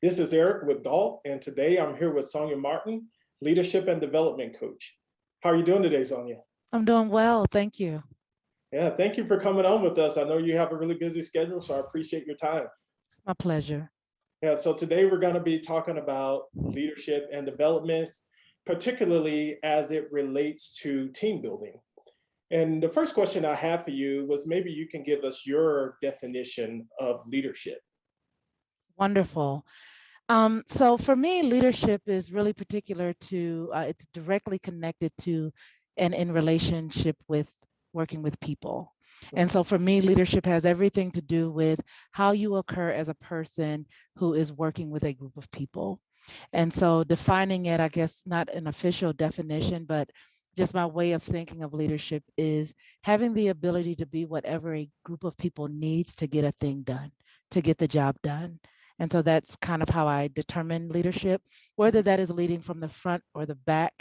This is Eric with Galt, and today I'm here with Sonya Martin, Leadership and Development Coach. How are you doing today, Sonya? I'm doing well, thank you. Yeah, thank you for coming on with us. I know you have a really busy schedule, so I appreciate your time. My pleasure. Yeah, so today we're going to be talking about leadership and developments, particularly as it relates to team building. And the first question I have for you was maybe you can give us your definition of leadership. Wonderful. So for me, leadership is really particular to, it's directly connected to and in relationship with working with people. And so for me, leadership has everything to do with how you occur as a person who is working with a group of people. And so defining it, I guess, not an official definition, but just my way of thinking of leadership is having the ability to be whatever a group of people needs to get a thing done, to get the job done. And so that's kind of how I determine leadership, whether that is leading from the front or the back.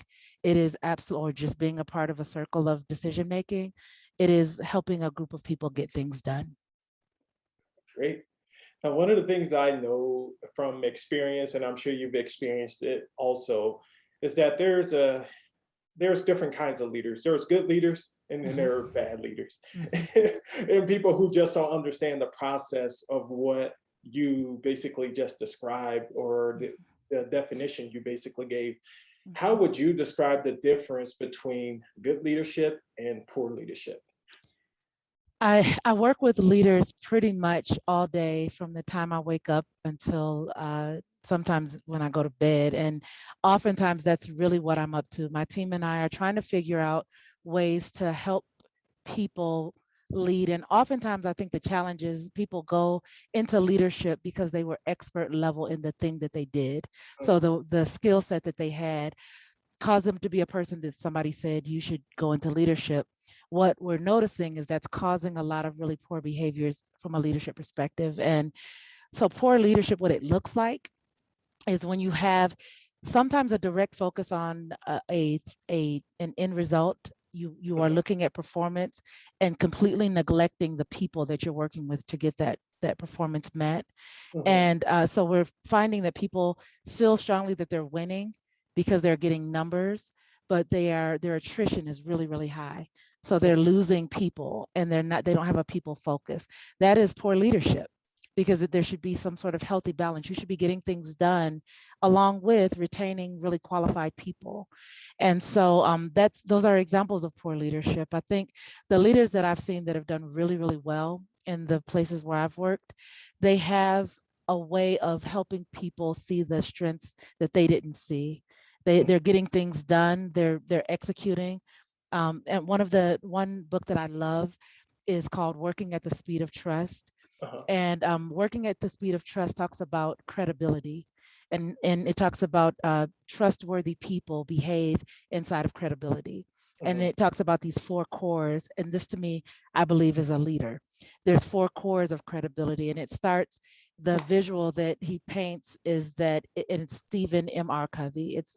It is absolute, or just being a part of a circle of decision making. It is helping a group of people get things done. Great. Now, one of the things I know from experience, and I'm sure you've experienced it also, is that there's different kinds of leaders. There's good leaders and then there are bad leaders. And people who just don't understand the process of what you basically just described or the definition you basically gave. How would you describe the difference between good leadership and poor leadership? I work with leaders pretty much all day from the time I wake up until sometimes when I go to bed. And oftentimes that's really what I'm up to. My team and I are trying to figure out ways to help people lead. And oftentimes I think the challenge is people go into leadership because they were expert level in the thing that they did. So the skill set that they had caused them to be a person that somebody said you should go into leadership. What we're noticing is that's causing a lot of really poor behaviors from a leadership perspective. And so poor leadership, what it looks like is when you have sometimes a direct focus on an end result. You are looking at performance and completely neglecting the people that you're working with to get that performance met. Mhm. And so we're finding that people feel strongly that they're winning because they're getting numbers, but their attrition is really, really high. So they're losing people and they don't have a people focus. That is poor leadership because there should be some sort of healthy balance. You should be getting things done along with retaining really qualified people. And so those are examples of poor leadership. I think the leaders that I've seen that have done really, really well in the places where I've worked, they have a way of helping people see the strengths that they didn't see. They're getting things done. They're executing. And one book that I love is called Working at the Speed of Trust. Uh-huh. And Working at the Speed of Trust talks about credibility. And it talks about trustworthy people behave inside of credibility. And Mhm. it talks about these four cores. And this to me, I believe is a leader. There's four cores of credibility. And it starts, the visual that he paints is that, and it's Stephen M.R. Covey, it's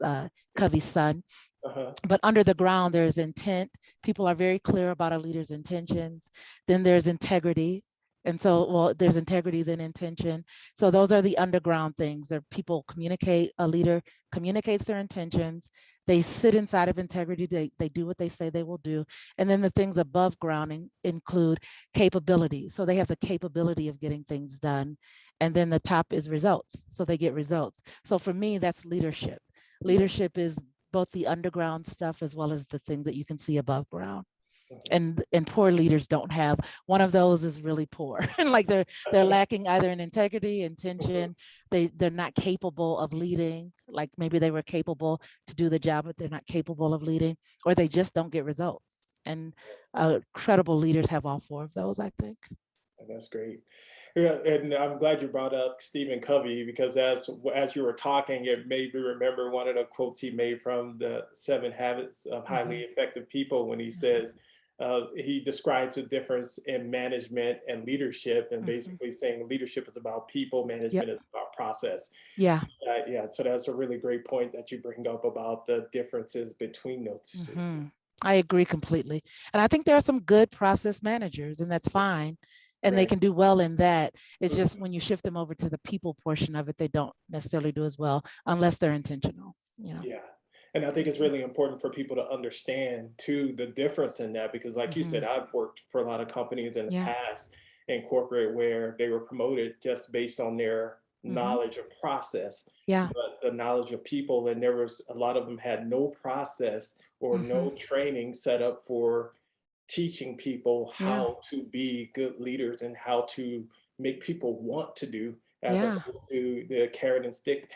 Covey's son. Uh-huh. But under the ground, there's intent. People are very clear about a leader's intentions. Then there's integrity. And so, well, there's integrity, then intention. So those are the underground things. There people communicate, a leader communicates their intentions. They sit inside of integrity. They do what they say they will do. And then the things above grounding include capability. So they have the capability of getting things done. And then the top is results. So they get results. So for me, that's leadership. Yeah. Leadership is both the underground stuff as well as the things that you can see above ground. Mhm. And poor leaders don't have one of those. Is really poor. And like they're lacking either in integrity, Mhm. intention. They're not capable of leading. Like maybe they were capable to do the job, but they're not capable of leading, or they just don't get results. And credible leaders have all four of those, I think. That's great. Yeah, and I'm glad you brought up Stephen Covey because as you were talking, it made me remember one of the quotes he made from the Seven Habits of Highly Mhm, Effective People when he mhm, says he describes the difference in management and leadership, and mhm. basically saying leadership is about people, Yep. management is about process. Yeah. Yeah, so that's a really great point that you bring up about the differences between those two. I agree completely. And I think there are some good process managers, and that's fine. and they Right. can do well in that. It's just Mhm. when you shift them over to the people portion of it, they don't necessarily do as well unless they're intentional, you know. Yeah. And I think it's really important for people to understand too the difference in that because like you said, Hmm. I've worked for a lot of companies in the Yeah. past in corporate where they were promoted just based on their Hmm. knowledge of process, Yeah. but the knowledge of people, and there was a lot of them had no process or Hmm. no training set up for teaching people Yeah. how to be good leaders and how to make people want to do as Yeah. opposed to the carrot and stick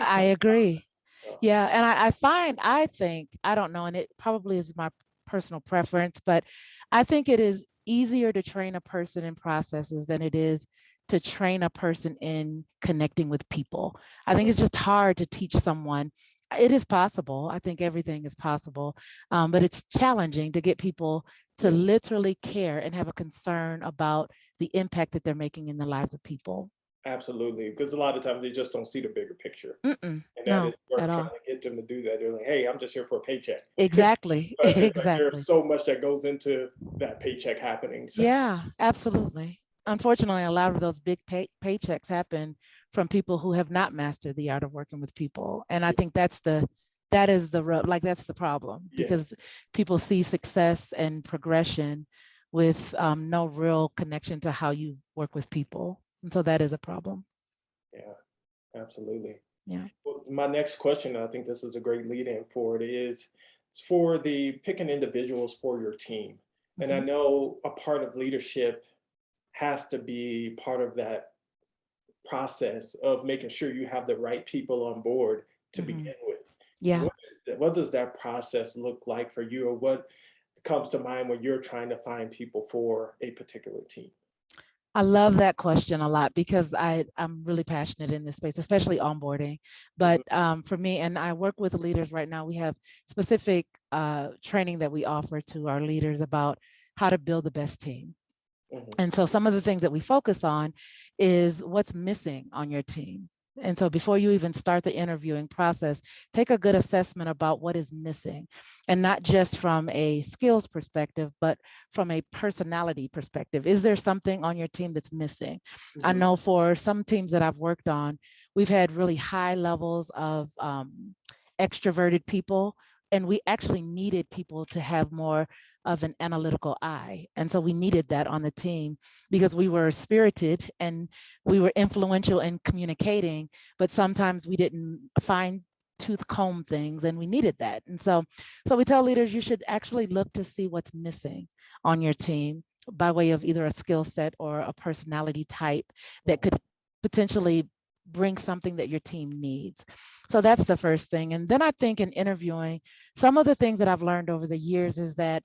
I type agree. stuff. Yeah, and I think, I don't know, and it probably is my personal preference, but I think it is easier to train a person in processes than it is to train a person in connecting with people. I think it's just hard to teach someone. It is possible. I think everything is possible, but it's challenging to get people to Yes. literally care and have a concern about the impact that they're making in the lives of people. Absolutely, because a lot of times they just don't see the bigger picture, Mm-mm, and that no, is work at trying all. to get them to do that. They're like, "Hey, I'm just here for a paycheck." Exactly. But it's like there's Exactly. so much that goes into that paycheck happening, so Yeah, absolutely. Unfortunately, a lot of those big paychecks happen from people who have not mastered the art of working with people. And I yeah, think that's the problem, yes, because people see success and progression with no real connection to how you work with people. And so that is a problem. yeah, absolutely. Yeah. Well, my next question, I think this is a great lead in for it, is for the picking individuals for your team. And I Hmm. know a part of leadership has to be part of that process of making sure you have the right people on board to Hmm. begin with. Yeah. What does that process look like for you, or what comes to mind when you're trying to find people for a particular team? I love that question a lot because I'm really passionate in this space, especially onboarding. But Mhm, for me, and I work with leaders right now, we have specific training that we offer to our leaders about how to build the best team. mhm, And so some of the things that we focus on is what's missing on your team. And so before you even start the interviewing process, take a good assessment about what is missing, and not just from a skills perspective, but from a personality perspective. Is there something on your team that's missing? I mhm, know for some teams that I've worked on, we've had really high levels of extroverted people, and we actually needed people to have more of an analytical eye. And so we needed that on the team because we were spirited and we were influential in communicating, but sometimes we didn't fine tooth comb things, and we needed that. And so we tell leaders you should actually look to see what's missing on your team by way of either a skill set or a personality type that mhm, could potentially bring something that your team needs. So that's the first thing. And then I think in interviewing, some of the things that I've learned over the years is that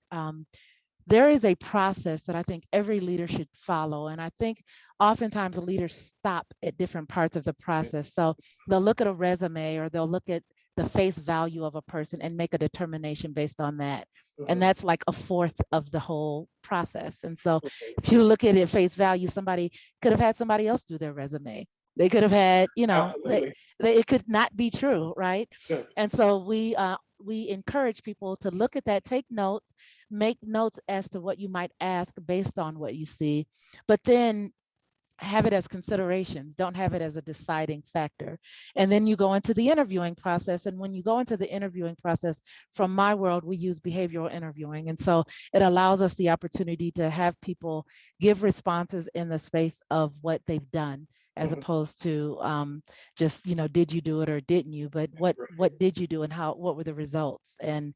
there is a process that I think every leader should follow. And I think oftentimes leaders stop at different parts of the yeah, process. So they'll look at a resume or they'll look at the face value of a person and make a determination based on that. And mhm, that's like a fourth of the whole process. And so okay, if you look at it face value, somebody could have had somebody else do their resume. They could have had, absolutely, it could not be true, right? yes, And so we encourage people to look at that, take notes, make notes as to what you might ask based on what you see, but then have it as considerations. Don't have it as a deciding factor. And then you go into the interviewing process. And when you go into the interviewing process, from my world, we use behavioral interviewing. And so it allows us the opportunity to have people give responses in the space of what they've done, as mhm, opposed to just, did you do it or didn't you? But what right, did you do, and what were the results? And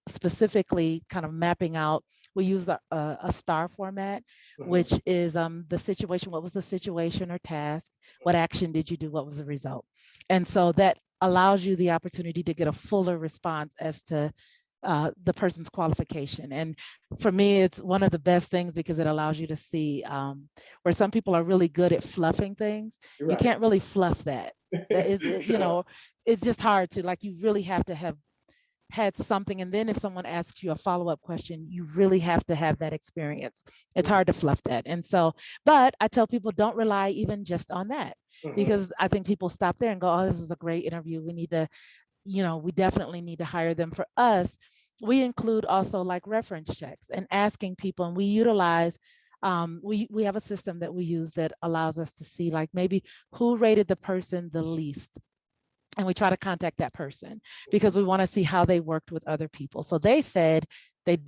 specifically kind of mapping out, we use a star format, mhm, which is the situation. What was the situation or task? What action did you do? What was the result? And so that allows you the opportunity to get a fuller response as to the person's qualification. And for me, it's one of the best things because it allows you to see where some people are really good at fluffing things. you're You right. can't really fluff that. That is, No, it's just hard to, like, you really have to have had something. And then if someone asks you a follow-up question, you really have to have that experience. It's mhm, hard to fluff that. And so, but I tell people, don't rely even just on that, mhm, because I think people stop there and go, oh, this is a great interview. We need to, we definitely need to hire them. For us, we include also like reference checks and asking people, and we utilize we have a system that we use that allows us to see like maybe who rated the person the least, and we try to contact that person because Mhm. we want to see how they worked with other people. So they said they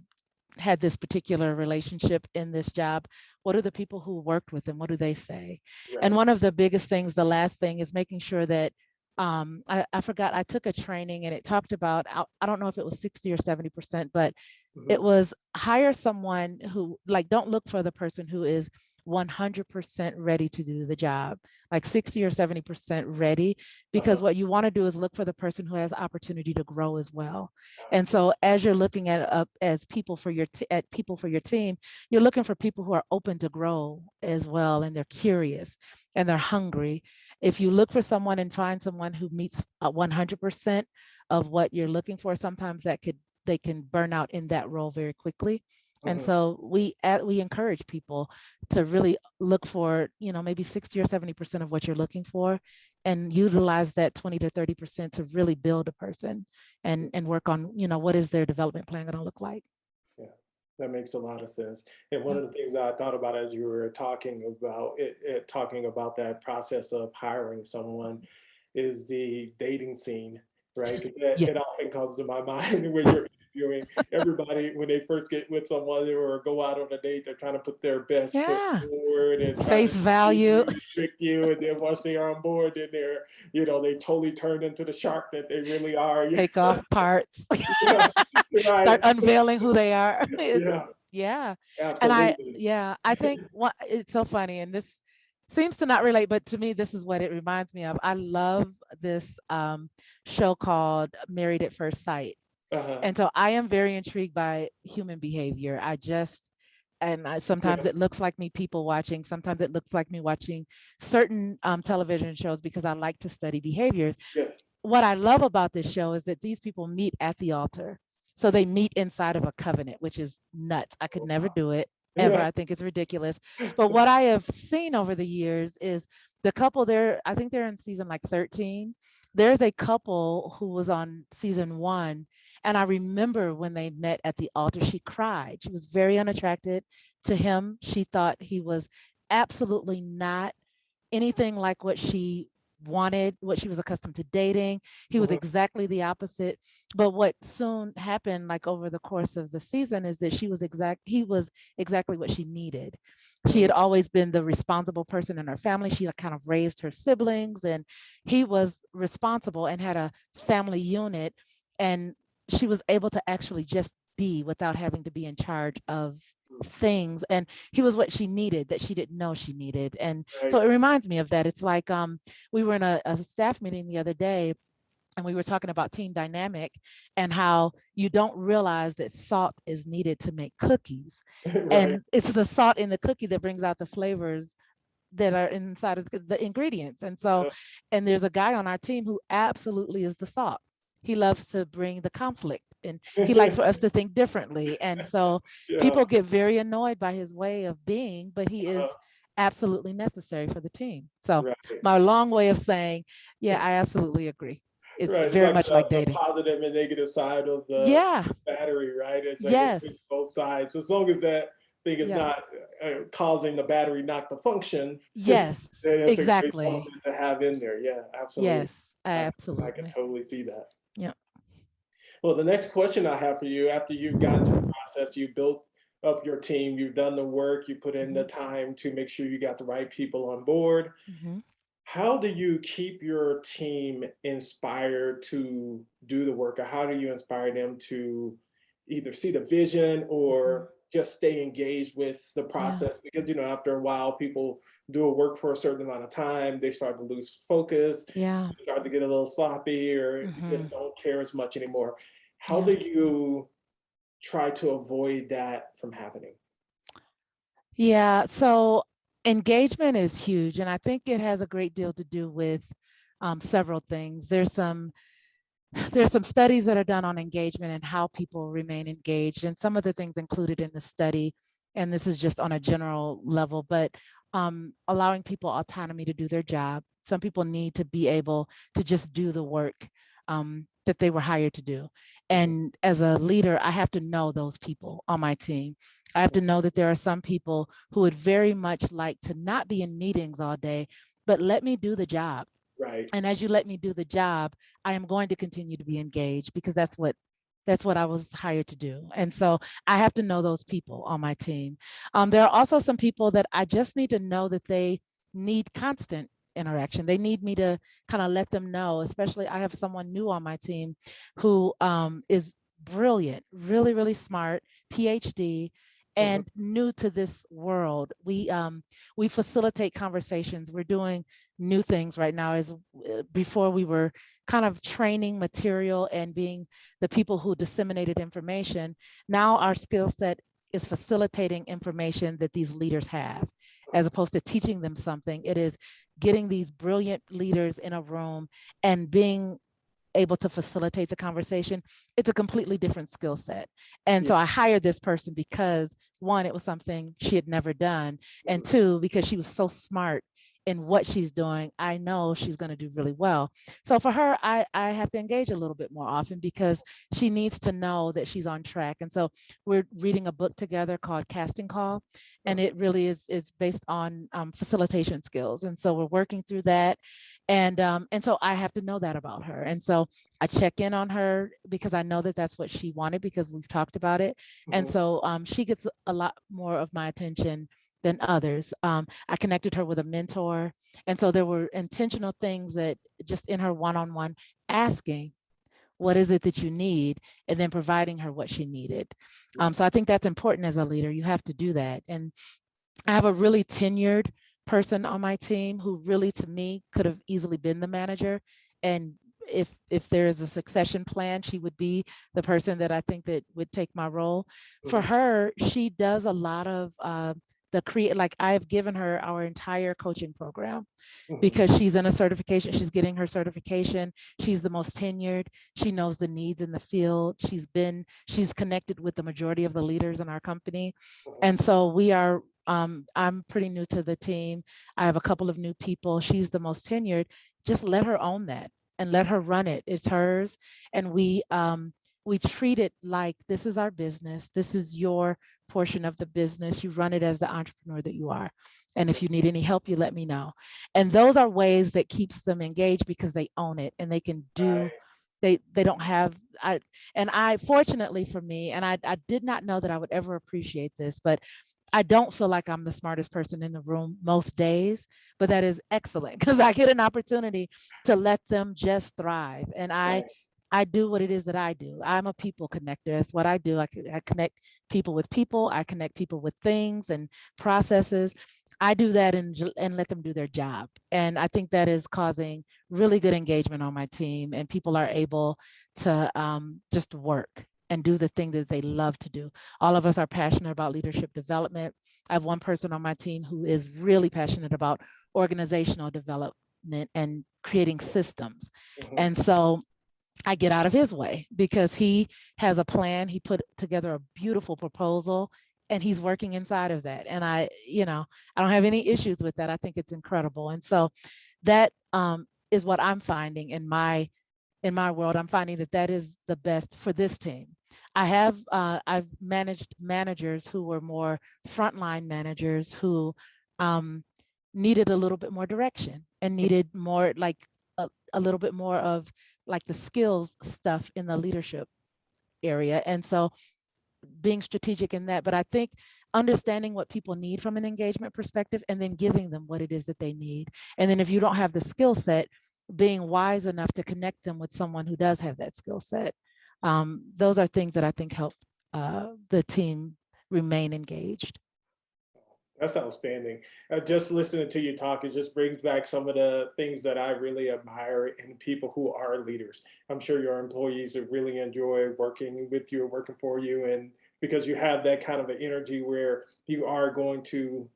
had this particular relationship in this job. What are the people who worked with them? What do they say? And Right. one of the biggest things, the last thing, is making sure that I forgot, I took a training and it talked about, I don't know if it was 60 or 70%, but it Mhm. was hire someone who, like, don't look for the person who is 100% ready to do the job, like 60 or 70% ready, because Uh-huh. what you want to do is look for the person who has opportunity to grow as well. And Absolutely. so as you're looking at as people for your at people for your team, you're looking for people who are open to grow as well, and they're curious and they're hungry. If you look for someone and find someone who meets 100% of what you're looking for, sometimes they can burn out in that role very quickly. And Mhm. so we encourage people to really look for, maybe 60 or 70% of what you're looking for, and utilize that 20 to 30% to really build a person and work on, what is their development plan going to look like. Yeah, that makes a lot of sense. And one Yeah. of the things I thought about as you were talking about that process of hiring someone is the dating scene, right? Because Yeah. it often comes to my mind when you're interviewing everybody when they first get with someone or go out on a date, they're trying to put their best foot Yeah. forward and try to Face deceive value. you, trick you, and then once they are on board, then they totally turn into the shark that they really are. Take off parts. Yeah, Start right. unveiling who they are. Yeah, Yeah. And absolutely. I think what it's so funny, and this seems to not relate, but to me, this is what it reminds me of. I love this show called Married at First Sight. Uh-huh. And so I am very intrigued by human behavior. Sometimes Yeah, it looks like me people watching. Sometimes it looks like me watching certain television shows because I like to study behaviors. yes. What I love about this show is that these people meet at the altar. So they meet inside of a covenant, which is nuts. I could never do it ever. Yeah. I think it's ridiculous. But what I have seen over the years is the couple there, I think they're in season like 13. There's a couple who was on season 1. And I remember when they met at the altar, she cried. She was very unattracted to him. She thought he was absolutely not anything like what she wanted, what she was accustomed to dating. He was Mhm, exactly the opposite. But what soon happened, like over the course of the season, is that he was exactly what she needed. She mhm, had always been the responsible person in her family. She had kind of raised her siblings, and he was responsible and had a family unit. And she was able to actually just be without having to be in charge of things, and he was what she needed that she didn't know she needed. And so right. it reminds me of that. It's like we were in a staff meeting the other day, and we were talking about team dynamic and how you don't realize that salt is needed to make cookies, Right. and it's the salt in the cookie that brings out the flavors that are inside of the ingredients. And so, Uh, and there's a guy on our team who absolutely is the salt. He loves to bring the conflict, and he likes for us to think differently. And so Yeah, people get very annoyed by his way of being, but he uh, is absolutely necessary for the team. So right. my long way of saying, yeah, I absolutely agree. It's Right, it's very like much like the dating. positive and negative side of the Yeah. battery, right? It's like it brings Yes. both sides. As long as that thing is Yeah. not, causing the battery not to function, then Yes. it's a great Exactly. element to have in there. Yeah, absolutely. Yes. I can Absolutely. totally see that. Yeah. Well, the next question I have for you, after you've gotten to the process, you built up your team, you've done the work, you put in the Hmm. time to make sure you got the right people on board. Hmm. How do you keep your team inspired to do the work, or how do you inspire them to either see the vision Hmm. or just stay engaged with the Yeah. process? Because, after a while, people do a work for a certain amount of time, they start to lose focus, Yeah. start to get a little sloppy, or Hmm. just don't care as much anymore. How Yeah. do you try to avoid that from happening? Yeah. So engagement is huge. And I think it has a great deal to do with several things. There's some studies that are done on engagement and how people remain engaged. And some of the things included in the study, and this is just on a general level, but allowing people autonomy to do their job. Some people need to be able to just do the work that they were hired to do. Mhm. And as a leader, I have to know those people on my team. I have to know that there are some people who would very much like to not be in meetings all day, but let me do the job. Right. And as you let me do the job, I am going to continue to be engaged because that's what I was hired to do. And so I have to know those people on my team. There are also some people that I just need to know that they need constant interaction. They need me to kind of let them know, especially I have someone new on my team who is brilliant, really, really smart, PhD, Mhm. and new to this world. We facilitate conversations. We're doing new things right now. As before we were kind of training material and being the people who disseminated information. Now our skill set is facilitating information that these leaders have, as opposed to teaching them something. It is getting these brilliant leaders in a room and being able to facilitate the conversation. It's a completely different skill set. And Yeah. so I hired this person because one, it was something she had never done. And Mhm. two, because she was so smart in what she's doing, I know she's going to do really well. So for her, I have to engage a little bit more often because she needs to know that she's on track. And so we're reading a book together called Casting Call, and Mhm. it really is based on facilitation skills. And so we're working through that, and so I have to know that about her. And so I check in on her because I know that that's what she wanted because we've talked about it. And Mhm. so she gets a lot more of my attention than others. I connected her with a mentor. And so there were intentional things that just in her one-on-one asking, what is it that you need? And then providing her what she needed. Yeah. So I think that's important as a leader. You have to do that. And I have a really tenured person on my team who really, to me, could have easily been the manager. And if there is a succession plan, she would be the person that I think that would take my role. For Mhm. her, she does a lot of the create. Like I've given her our entire coaching program Mhm. because she's in a certification. She's getting her certification. She's the most tenured. She knows the needs in the field. She's connected with the majority of the leaders in our company. Mhm. And so I'm pretty new to the team. I have a couple of new people. She's the most tenured. Just let her own that and let her run it. It's hers. And we treat it like this is our business. This is your portion of the business. You run it as the entrepreneur that you are. And if you need any help, you let me know. And those are ways that keeps them engaged because they own it and they can do Right. they don't have I fortunately for me, and I did not know that I would ever appreciate this, but I don't feel like I'm the smartest person in the room most days, but that is excellent because I get an opportunity to let them just thrive. And Right. I do what it is that I do. I'm a people connector. That's what I do. I connect people with people. I connect people with things and processes. I do that and let them do their job. And I think that is causing really good engagement on my team, and people are able to just work and do the thing that they love to do. All of us are passionate about leadership development. I have one person on my team who is really passionate about organizational development and creating systems. Mhm. And so I get out of his way because he has a plan. He put together a beautiful proposal and he's working inside of that. And I don't have any issues with that. I think it's incredible. And so that is what I'm finding in my world. I'm finding that that is the best for this team. I've managed managers who were more frontline managers who um, needed a little bit more direction and needed more like a little bit more of like the skills stuff in the leadership area. And so being strategic in that, but I think understanding what people need from an engagement perspective and then giving them what it is that they need. And then if you don't have the skill set, being wise enough to connect them with someone who does have that skill set. Those are things that I think help the team remain engaged. That's outstanding. Just listening to you talk, it just brings back some of the things that I really admire in people who are leaders. I'm sure your employees would really enjoy working with you or working for you, and because you have that kind of an energy where you are going to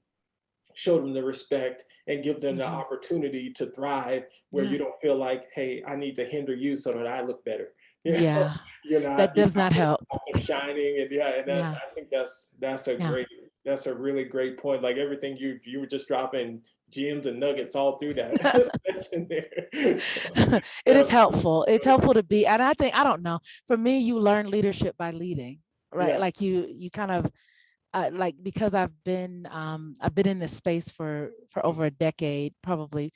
show them the respect and give them the Hmm. opportunity to thrive, where Yeah. you don't feel like, hey, I need to hinder you so that I look better. You know, Yeah. That you're does not help. out there shining, and yeah, and that, Yeah. I think that's a Yeah. great, that's a really great point. Like everything you were just dropping gems and nuggets all through that session there. So It that is was helpful. It's helpful to be, and I don't know, for me, you learn leadership by leading, right? yeah. Like you kind of like because I've been in this space for over a decade, probably.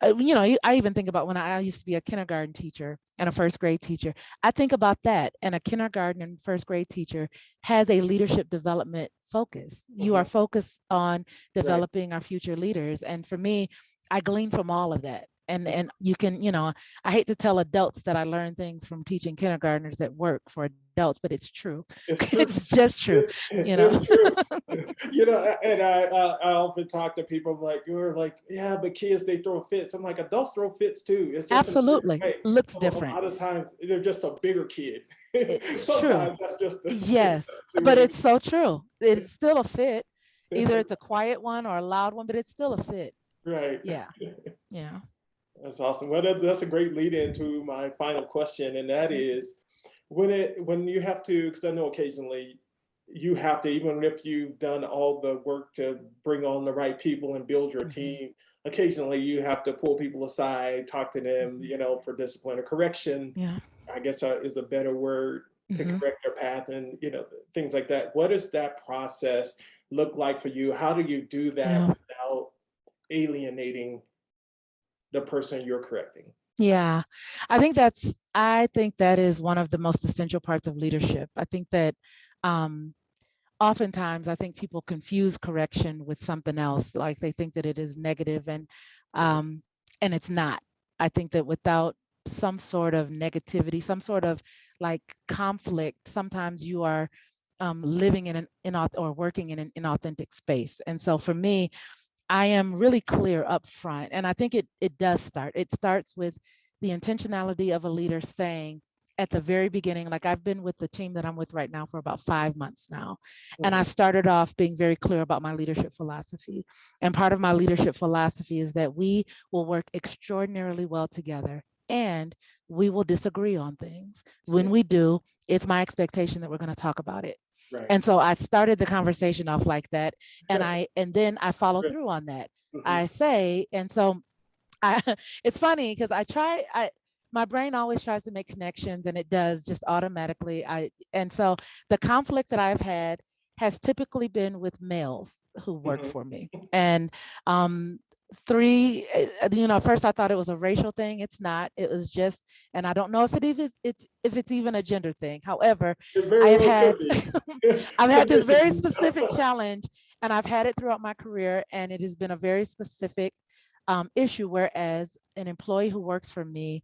You know, I even think about when I used to be a kindergarten teacher and a first grade teacher. I think about that. And a kindergarten and first grade teacher has a leadership development focus. You are Mhm. focused on Right. developing our future leaders. And for me, I glean from all of that. Mhm. And you can, you know, I hate to tell adults that I learned things from teaching kindergartners that work for adults, but it's true. It's true. It's just true, you know. It's true. You know, and I often talk to people like, you're like, yeah, but kids, they throw fits. I'm like, adults throw fits too. It's just in a different Absolutely. way. Looks So a different. lot of times they're just a bigger kid. It's true. Sometimes that's just Yes, the but reason. it's so true. It's still a fit. Either it's a quiet one or a loud one, but it's still a fit. Right. Yeah. Yeah. That's awesome. Well, that's a great lead into my final question, and that is, when you have to, because I know occasionally you have to, even if you've done all the work to bring on the right people and build your Hmm. team, occasionally you have to pull people aside, talk to them, Hmm. for discipline or correction. Yeah. I guess is a better word, to Hmm. correct their path and things like that. What does that process look like for you? How do you do that Yeah. without alienating the person you're correcting? Yeah. I think that is one of the most essential parts of leadership. I think that um, oftentimes I think people confuse correction with something else. Like they think that it is negative Mhm, um, and it's not. I think that without some sort of negativity, some sort of like conflict, sometimes you are living in or working in an inauthentic space. And so for me, I am really clear up front. And I think it does start. It starts with the intentionality of a leader saying at the very beginning, like I've been with the team that I'm with right now for about 5 months now. And I mhm, started off being very clear about my leadership philosophy. And part of my leadership philosophy is that we will work extraordinarily well together and we will disagree on things. When yeah, we do, it's my expectation that we're going to talk about it. right. And so I started the conversation off like that, and then I follow through on that. Mhm, I say, and so I it's funny because I my brain always tries to make connections and it does just automatically. And so the conflict that I've had has typically been with males who work mhm, for me. And um first I thought it was a racial thing. It's not. It was just, and I don't know if it's even a gender thing. However, it I very have well had could be. I've had this very specific challenge, and I've had it throughout my career, and it has been a very specific issue. Whereas an employee who works for me,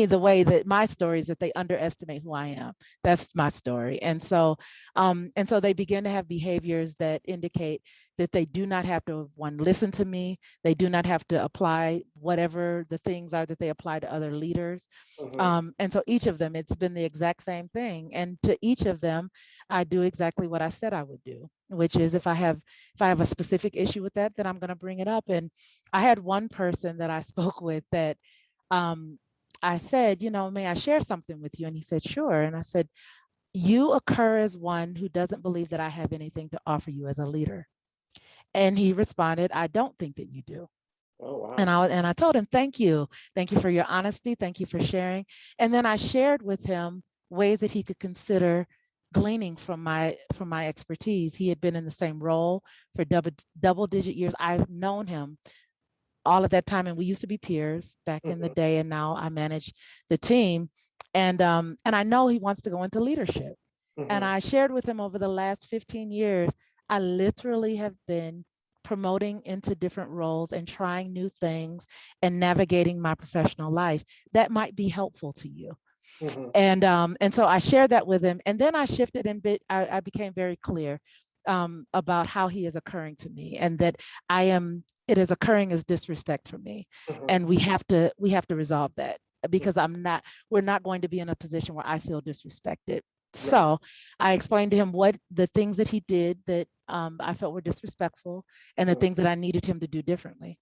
the way that my story is that they underestimate who I am. That's my story. And so they begin to have behaviors that indicate that they do not have to, one, listen to me. They do not have to apply whatever the things are that they apply to other leaders. Mhm, And so each of them, it's been the exact same thing. And to each of them, I do exactly what I said I would do, which is if I have a specific issue with that, then I'm going to bring it up. And I had one person that I spoke with that um, I said, may I share something with you? And he said, sure. And I said, you occur as one who doesn't believe that I have anything to offer you as a leader. And he responded, I don't think that you do. oh, And wow. I told him, thank you for your honesty, thank you for sharing. And then I shared with him ways that he could consider gleaning from my expertise. He had been in the same role for double digit years. I've known him all of that time, and we used to be peers back in the Mhm, day, and now I manage the team. And I know he wants to go into leadership. And mhm, I shared with him over the last 15 years, I literally have been promoting into different roles and trying new things and navigating my professional life that might be helpful to you. mhm, And so I shared that with him, and then I shifted and I became very clear about how he is occurring to me, and that it is occurring as disrespect for me, mhm, and we have to resolve that, mhm. because we're not going to be in a position where I feel disrespected. Right. So I explained to him what the things that he did that I felt were disrespectful, and the Mhm, things that I needed him to do differently.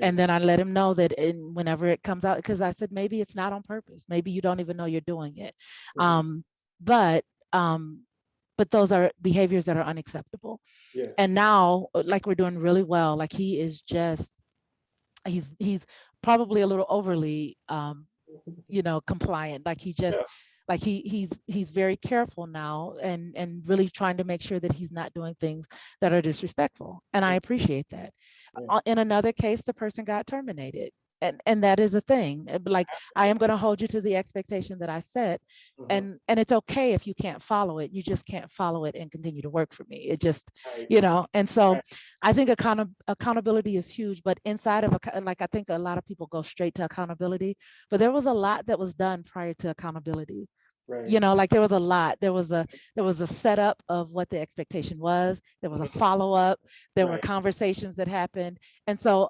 And yes. then I let him know that whenever it comes out, because I said, maybe it's not on purpose. Maybe you don't even know you're doing it. Mhm, Um, but um, but those are behaviors that are unacceptable. yes. And now, like, we're doing really well. Like, he is just he's probably a little overly compliant. Like, he just Yeah. like he's very careful now and really trying to make sure that he's not doing things that are disrespectful. And I appreciate that. Yeah. In another case, the person got terminated. And that is a thing. Like, I am going to hold you to the expectation that I set. Mhm. And it's okay if you can't follow it. You just can't follow it and continue to work for me. It just, Right. and so Right. I think accountability is huge, but inside of like, I think a lot of people go straight to accountability, but there was a lot that was done prior to accountability. Right. Like, there was a lot. There was a setup of what the expectation was. There was a Mhm. follow-up. There were Right. conversations that happened. And so,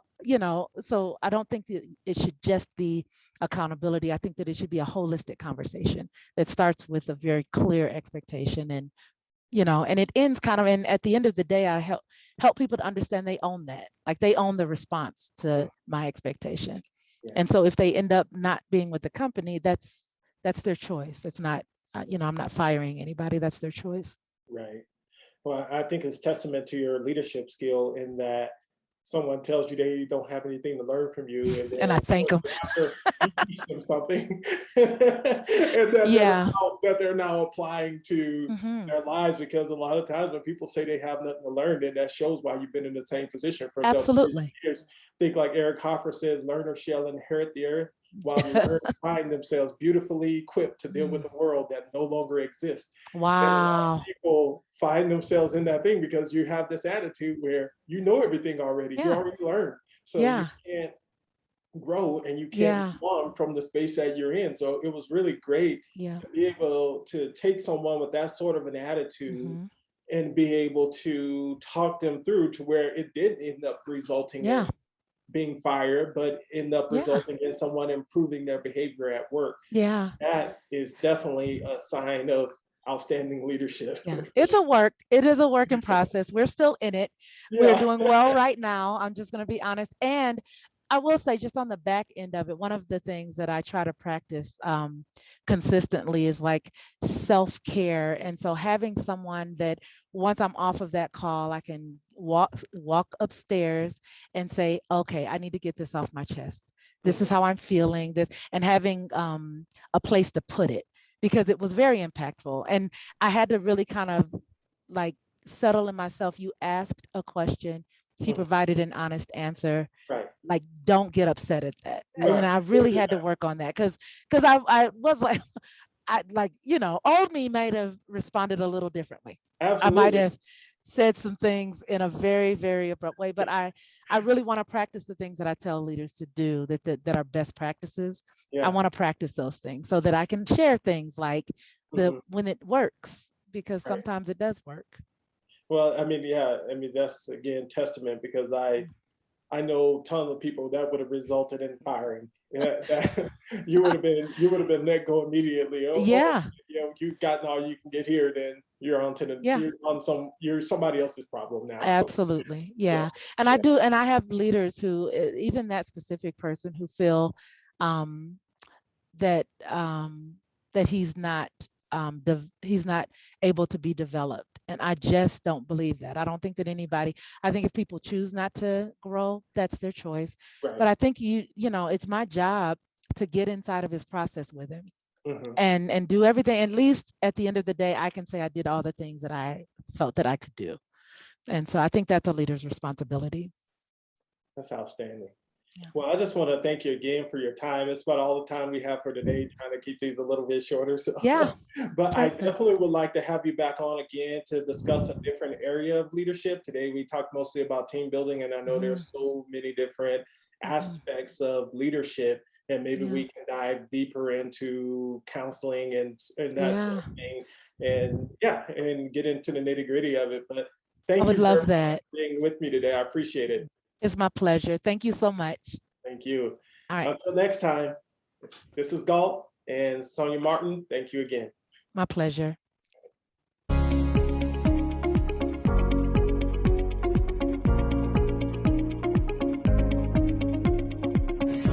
so I don't think that it should just be accountability. I think that it should be a holistic conversation that starts with a very clear expectation, and it ends kind of, and at the end of the day, I help people to understand they own that. Like, they own the response Mhm. to my expectation. Yeah. And so if they end up not being with the company, that's their choice. It's not, I'm not firing anybody. That's their choice. Right. Well, I think it's testament to your leadership skill in that someone tells you they don't have anything to learn from you, and And I then thank them. after you teach them something, and Yeah. that they're now applying to Hmm. their lives. Because a lot of times when people say they have nothing to learn, then that shows why you've been in the same position for double Absolutely. years. Think like Eric Hoffer says, "Learners shall inherit the earth." While the learners find themselves beautifully equipped to deal with Mm. a world that no longer exists. And a lot of Wow. people find themselves in that thing because you have this attitude where you know everything already. You Yeah. already learned. So you Yeah. can't grow and you can't Yeah. move on from the space that you're in. So it was really great Yeah. to be able to take someone with that sort of an attitude Hmm. and be able to talk them through to where it did end up resulting Yeah. in being fired, but end up Yeah. resulting in someone improving their behavior at work. Yeah. That is definitely a sign of outstanding leadership. Yeah. It is a work in process. We're still in it. We're Yeah. doing well right now. I'm just going to be honest. And I will say, just on the back end of it, one of the things that I try to practice consistently is like self-care. And so having someone that, once I'm off of that call, I can walk upstairs and say, okay, I need to get this off my chest. This is Mhm. how I'm feeling. This, and having a place to put it, because it was very impactful. And I had to really kind of like settle in myself. You asked a question, he Mhm. provided an honest answer. Right. Like, don't get upset at that. And Right. I really had to work on that, because I was like, old me might have responded a little differently. I might Absolutely. have said some things in a very, very abrupt way, but I really want to practice the things that I tell leaders to do, that are best practices. I Yeah. want to practice those things so that I can share things like Mhm. when it works, because Right. sometimes it does work. Well, I mean, yeah, I mean, that's again testament because I know tons of people that would have resulted in firing. Yeah, that you would have been let go immediately. Oh, Yeah, you've gotten all you can get here, then yeah, you're somebody else's problem now. absolutely. Yeah, Yeah. And yeah, I have leaders who, even that specific person, who feel um, that that he's not able to be developed, and I just don't believe that. I don't think that anybody. I think if people choose not to grow, that's their choice. right. But I think it's my job to get inside of his process with him, Hmm. and do everything. At least at the end of the day, I can say I did all the things that I felt that I could do. And so I think that's a leader's responsibility. That's outstanding. Yeah. Well, I just want to thank you again for your time. It's about all the time we have for today, trying to keep these a little bit shorter. So, Yeah. but I Perfect. definitely would like to have you back on again to discuss a different area of leadership. Today, we talked mostly about team building, and I know Hmm. there's so many different Hmm. aspects of leadership, and maybe Yeah. we can dive deeper into counseling and that sort Yeah. of thing, and yeah, and get into the nitty gritty of it. But I thank would you very love much that. for being with me today. I appreciate it. It's my pleasure. Thank you so much. Thank you. All right. Until next time, this is Galt and Sonya Martin. Thank you again. My pleasure.